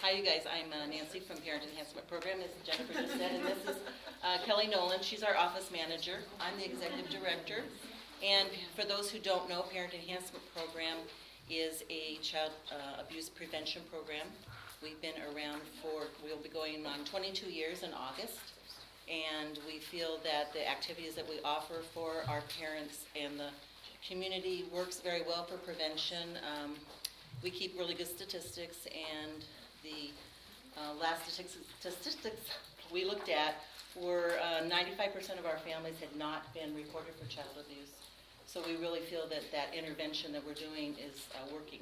Hi, you guys. I'm Nancy from Parent Enhancement Program, as Jennifer just said, and this is Kelly Nolan. She's our office manager. I'm the executive director. And for those who don't know, Parent Enhancement Program is a child abuse prevention program. We've been around we'll be going on 22 years in August. And we feel that the activities that we offer for our parents and the community works very well for prevention. We keep really good statistics, and the last statistics we looked at were 95% of our families had not been reported for child abuse. So we really feel that that intervention that we're doing is working.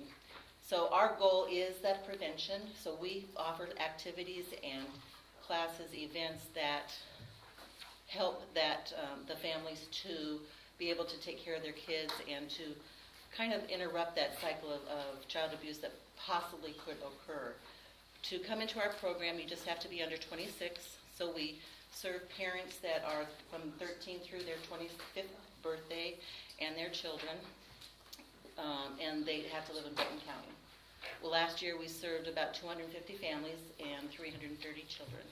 So our goal is that prevention. So we offer activities and classes, events that help the families to be able to take care of their kids and to kind of interrupt that cycle of child abuse that possibly could occur. To come into our program, you just have to be under 26. So we serve parents that are from 13 through their 25th birthday and their children, and they have to live in Benton County. Well, last year we served about 250 families and 330 children.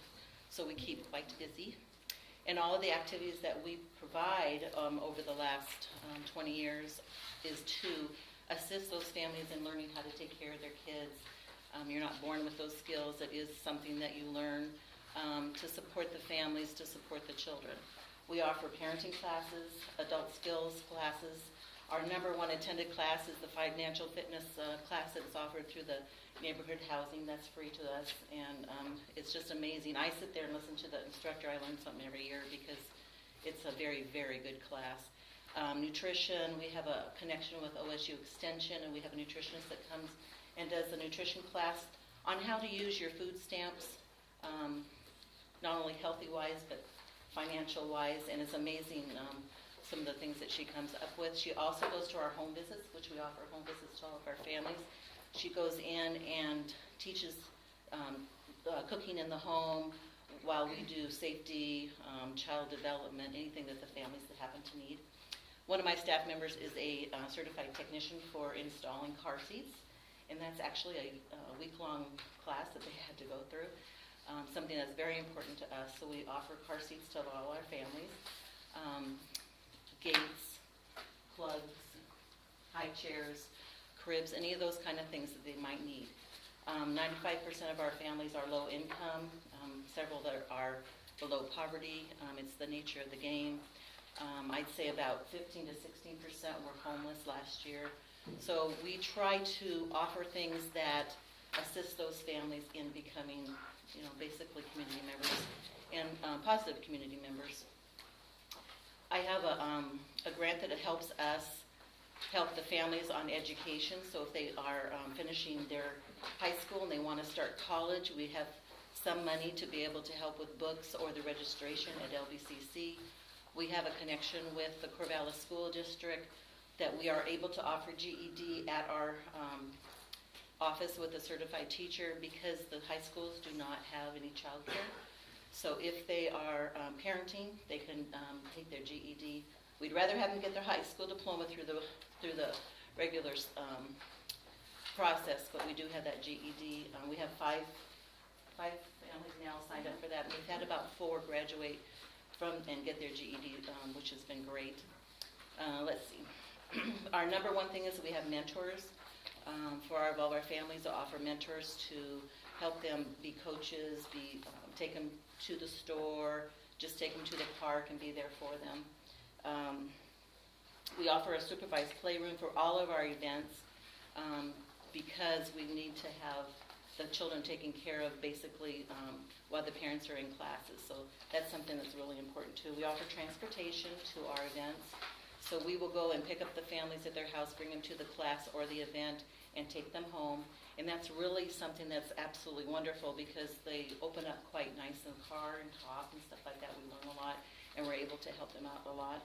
So we keep quite busy. And all of the activities that we provide over the last 20 years is to assist those families in learning how to take care of their kids. You're not born with those skills. It is something that you learn to support the families, to support the children. We offer parenting classes, adult skills classes. Our number one attended class is the financial fitness class that's offered through the neighborhood housing. That's free to us, and it's just amazing. I sit there and listen to the instructor. I learn something every year because it's a very, very good class. Nutrition, we have a connection with OSU Extension, and we have a nutritionist that comes and does the nutrition class on how to use your food stamps, not only healthy-wise, but financial-wise, and it's amazing some of the things that she comes up with. She also goes to our home visits, which we offer home visits to all of our families. She goes in and teaches cooking in the home while we do safety, child development, anything that the families that happen to need. One of my staff members is a certified technician for installing car seats, and that's actually a week-long class that they had to go through, something that's very important to us. So we offer car seats to all our families, gates, plugs, high chairs, cribs, any of those kind of things that they might need. 95% of our families are low income, several that are below poverty. It's the nature of the game. I'd say about 15 to 16% were homeless last year. So we try to offer things that assist those families in becoming, basically community members and positive community members. I have a grant that helps us help the families on education. So if they are finishing their high school and they want to start college, we have some money to be able to help with books or the registration at LBCC. We have a connection with the Corvallis School District that we are able to offer GED at our office with a certified teacher because the high schools do not have any child care. So if they are parenting, they can take their GED. We'd rather have them get their high school diploma through the regular process, but we do have that GED. We have five families now signed up for that, and we've had about 4 graduate from and get their GED, which has been great. Let's see. Our number one thing is that we have mentors for all of our families to offer mentors to help them be coaches, take them to the store, just take them to the park and be there for them. We offer a supervised playroom for all of our events because we need to have the children taken care of basically while the parents are in classes. So that's something that's really important too. We offer transportation to our events. So we will go and pick up the families at their house, bring them to the class or the event, and take them home. And that's really something that's absolutely wonderful because they open up quite nice in the car and talk and stuff like that. We learn a lot, and we're able to help them out a lot.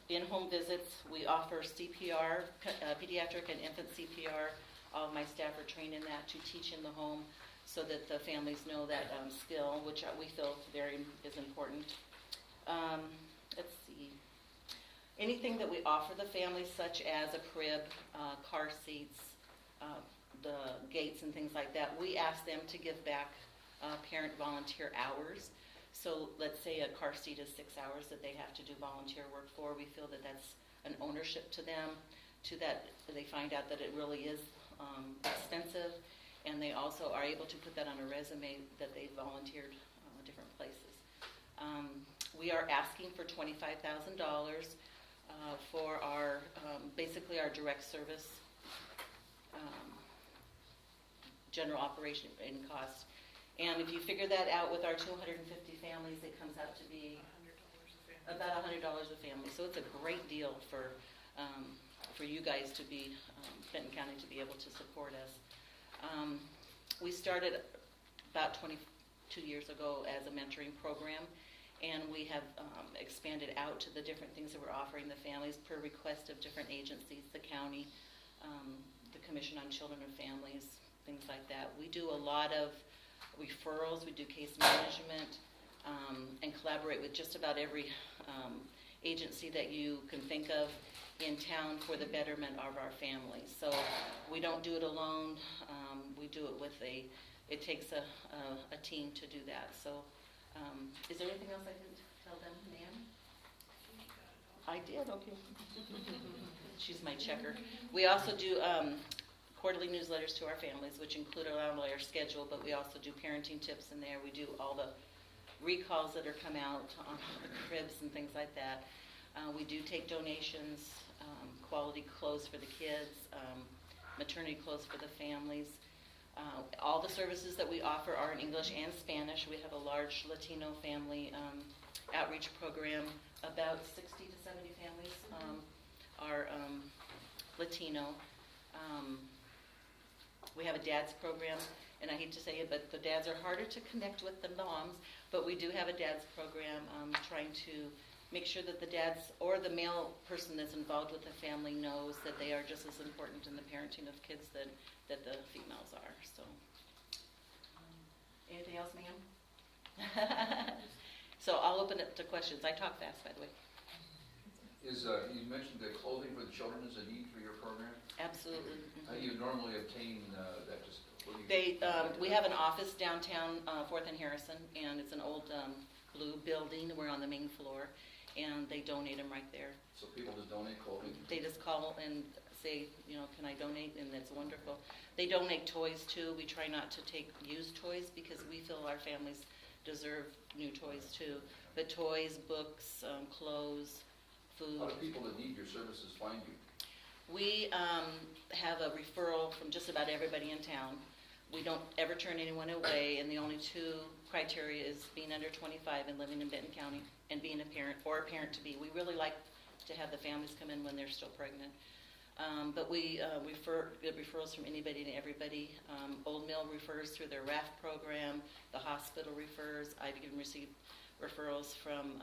In-home visits, we offer CPR, pediatric and infant CPR. All of my staff are trained in that to teach in the home so that the families know that skill, which we feel is important. Let's see. Anything that we offer the families, such as a crib, car seats, the gates and things like that, we ask them to give back parent volunteer hours. So let's say a car seat is 6 hours that they have to do volunteer work for. We feel that that's an ownership to them, to that they find out that it really is expensive, and they also are able to put that on a resume that they volunteered different places. We are asking for $25,000 for our, basically our direct service general operation in cost. And if you figure that out with our 250 families, it comes out to be about $100 a family. So it's a great deal for you guys to be, Benton County to be able to support us. We started about 22 years ago as a mentoring program, and we have expanded out to the different things that we're offering the families per request of different agencies, the county, the Commission on Children and Families, things like that. We do a lot of referrals, we do case management, and collaborate with just about every agency that you can think of in town for the betterment of our families. So we don't do it alone. We do it with it takes a team to do that. So is there anything else I can tell them, ma'am? I did, okay. She's my checker. We also do quarterly newsletters to our families, which include not only our schedule, but we also do parenting tips in there. We do all the recalls that are come out on the cribs and things like that. We do take donations, quality clothes for the kids, maternity clothes for the families. All the services that we offer are in English and Spanish. We have a large Latino family outreach program. About 60 to 70 families are Latino. We have a dad's program, and I hate to say it, but the dads are harder to connect with than the moms, but we do have a dad's program trying to make sure that the dads or the male person that's involved with the family knows that they are just as important in the parenting of kids that the females are. So, anything else, ma'am? So I'll open it to questions. I talk fast, by the way. You mentioned that clothing for the children is a need for your program? Absolutely. How do you normally obtain that? Just we have an office downtown, 4th and Harrison, and it's an old blue building. We're on the main floor, and they donate them right there. So people just donate clothing? They just call and say, can I donate? And that's wonderful. They donate toys too. We try not to take used toys because we feel our families deserve new toys too. But toys, books, clothes, food. How do people that need your services find you? We have a referral from just about everybody in town. We don't ever turn anyone away, and the only two criteria is being under 25 and living in Benton County and being a parent or a parent-to-be. We really like to have the families come in when they're still pregnant. But we get referrals from anybody and everybody. Old Mill refers through their RAF program. The hospital refers. I've even received referrals from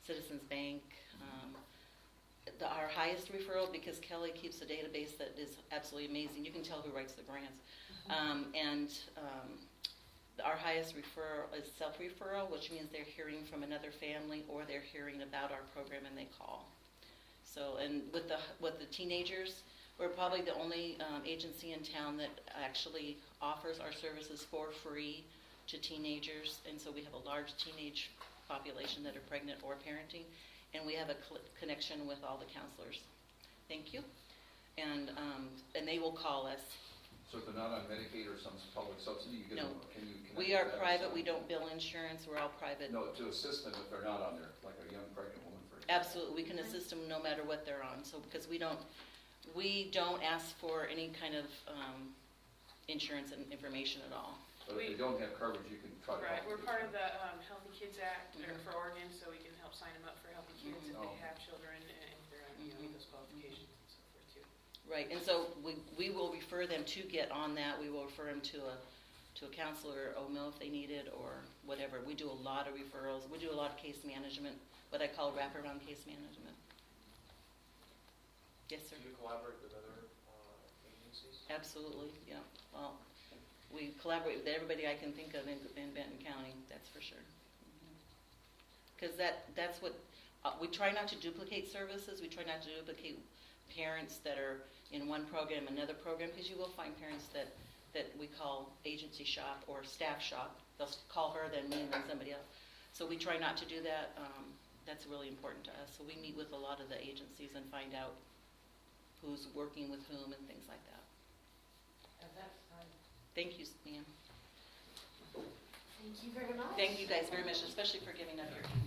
Citizens Bank. Our highest referral, because Kelly keeps a database that is absolutely amazing. You can tell who writes the grants. Our highest referral is self-referral, which means they're hearing from another family or they're hearing about our program and they call. So, and with the teenagers, we're probably the only agency in town that actually offers our services for free to teenagers, and so we have a large teenage population that are pregnant or parenting, and we have a connection with all the counselors. Thank you. And they will call us. So if they're not on Medicaid or some public subsidy, you No. Can you connect We are with that private. We don't bill insurance. We're all private. No, to assist them if they're not on there, like a young pregnant woman, for example. Absolutely, we can assist them no matter what they're on. So because we don't ask for any kind of insurance and information at all. But if they don't have coverage, you can try to Right, help we're them. part of the Healthy Kids Act for Oregon, so we can help sign them up for Healthy Kids if they have children and if they're meet those qualifications and so forth too. Right, and so we will refer them to get on that. We will refer them to a counselor or OMIL if they need it or whatever. We do a lot of referrals. We do a lot of case management, what I call wraparound case management. Yes, sir. Do you collaborate with other agencies? Absolutely, yeah. Well, we collaborate with everybody I can think of in Benton County, that's for sure. Because that's what, we try not to duplicate services. We try not to duplicate parents that are in one program, another program, because you will find parents that we call agency shop or staff shop. They'll call her, then me, and then somebody else. So we try not to do that. That's really important to us. So we meet with a lot of the agencies and find out who's working with whom and things like that. Thank you, ma'am. Thank you very much. Thank you guys very much, especially for giving up your time.